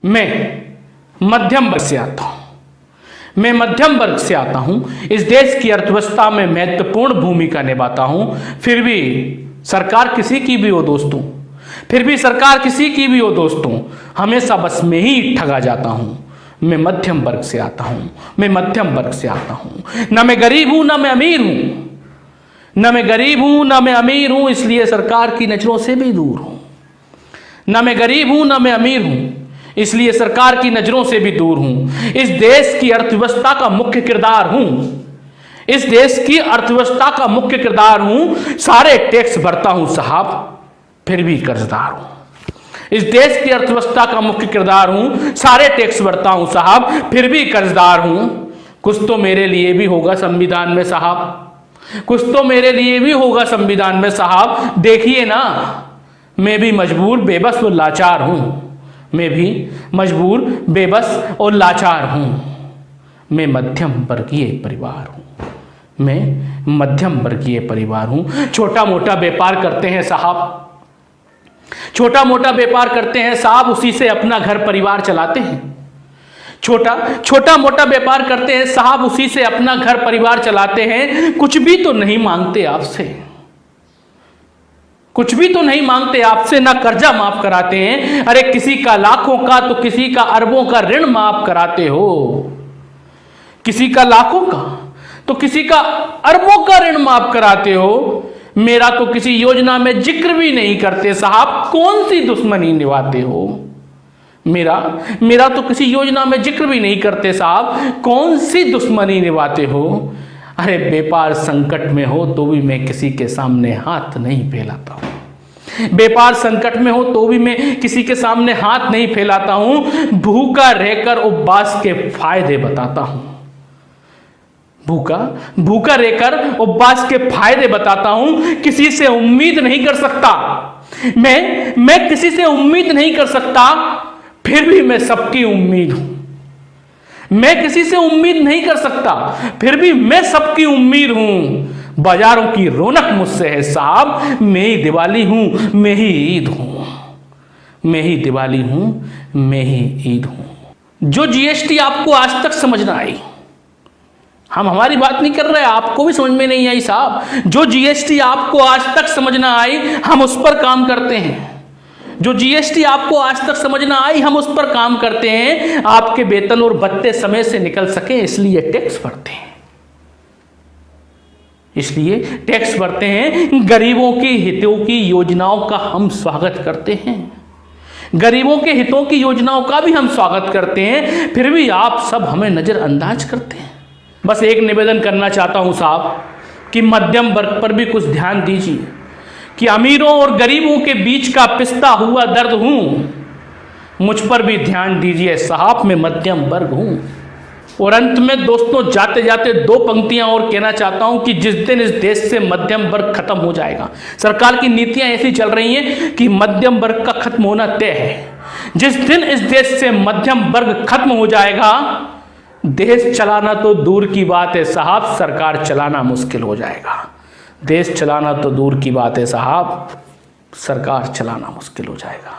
मैं मध्यम वर्ग से आता हूं। मैं मध्यम वर्ग से आता हूं, इस देश की अर्थव्यवस्था में महत्वपूर्ण भूमिका निभाता हूं। फिर भी सरकार किसी की भी हो दोस्तों, फिर भी सरकार किसी की भी हो दोस्तों, हमेशा बस मैं ही ठगा जाता हूं। मैं मध्यम वर्ग से आता हूं, मैं मध्यम वर्ग से आता हूं। ना मैं गरीब हूं ना मैं अमीर हूं, ना मैं गरीब हूं ना मैं अमीर हूं, इसलिए सरकार की नजरों से भी दूर हूं। ना मैं गरीब हूं ना मैं अमीर हूं, इसलिए सरकार की नजरों से भी दूर हूं। इस देश की अर्थव्यवस्था का मुख्य किरदार हूं, इस देश की अर्थव्यवस्था का मुख्य किरदार हूं। सारे टैक्स भरता हूं साहब, फिर भी कर्जदार हूं। इस देश की अर्थव्यवस्था का मुख्य किरदार हूं, सारे टैक्स भरता हूं साहब, फिर भी कर्जदार हूं। कुछ तो मेरे लिए भी होगा संविधान में साहब, कुछ तो मेरे लिए भी होगा संविधान में साहब। देखिए ना, मैं भी मजबूर बेबस और लाचार हूं, मैं भी मजबूर बेबस और लाचार हूं। मैं मध्यम वर्गीय परिवार हूं, मैं मध्यम वर्गीय परिवार हूं। छोटा मोटा व्यापार करते हैं साहब, छोटा मोटा व्यापार करते हैं साहब, उसी से अपना घर परिवार चलाते हैं। छोटा मोटा व्यापार करते हैं साहब, उसी से अपना घर परिवार चलाते हैं। कुछ भी तो नहीं मांगते आपसे, कुछ भी तो नहीं मांगते आपसे, ना कर्जा माफ कराते हैं। अरे किसी का लाखों का तो किसी का अरबों का ऋण माफ कराते हो, किसी का लाखों का तो किसी का अरबों का ऋण माफ कराते हो। मेरा तो किसी योजना में जिक्र भी नहीं करते साहब, कौन सी दुश्मनी निभाते हो। मेरा तो किसी योजना में जिक्र भी नहीं करते साहब, कौन सी दुश्मनी निभाते हो। अरे व्यापार संकट में हो तो भी मैं किसी के सामने हाथ नहीं फैलाता हूं, व्यापार संकट में हो तो भी मैं किसी के सामने हाथ नहीं फैलाता हूं। भूखा रहकर उपवास के फायदे बताता हूं, भूखा रहकर उपवास के फायदे बताता हूं। किसी से उम्मीद नहीं कर सकता, मैं किसी से उम्मीद नहीं कर सकता, फिर भी मैं सबकी उम्मीद हूं। मैं किसी से उम्मीद नहीं कर सकता, फिर भी मैं सबकी उम्मीद हूं। बाजारों की रौनक मुझसे है साहब, मैं ही दिवाली हूं, मैं ही ईद हूं, मैं ही दिवाली हूं, मैं ही ईद हूं। जो जीएसटी आपको आज तक समझ ना आई, हम हमारी बात नहीं कर रहे, आपको भी समझ में नहीं आई साहब। जो जीएसटी आपको आज तक समझ ना आई, हम उस पर काम करते हैं। जो जीएसटी आपको आज तक समझ ना आई, हम उस पर काम करते हैं। आपके वेतन और भत्ते समय से निकल सके इसलिए टैक्स भरते हैं, इसलिए टैक्स भरते हैं। गरीबों के हितों की योजनाओं का हम स्वागत करते हैं, गरीबों के हितों की योजनाओं का भी हम स्वागत करते हैं, फिर भी आप सब हमें नजरअंदाज करते हैं। बस एक निवेदन करना चाहता हूं साहब कि मध्यम वर्ग पर भी कुछ ध्यान दीजिए, कि अमीरों और गरीबों के बीच का पिसता हुआ दर्द हूं, मुझ पर भी ध्यान दीजिए साहब, मैं मध्यम वर्ग हूं। और अंत में दोस्तों, जाते जाते दो पंक्तियां और कहना चाहता हूं कि जिस दिन इस देश से मध्यम वर्ग खत्म हो जाएगा, सरकार की नीतियां ऐसी चल रही हैं कि मध्यम वर्ग का खत्म होना तय है। जिस दिन इस देश से मध्यम वर्ग खत्म हो जाएगा, देश चलाना तो दूर की बात है साहब, सरकार चलाना मुश्किल हो जाएगा। देश चलाना तो दूर की बात है साहब, सरकार चलाना मुश्किल हो जाएगा।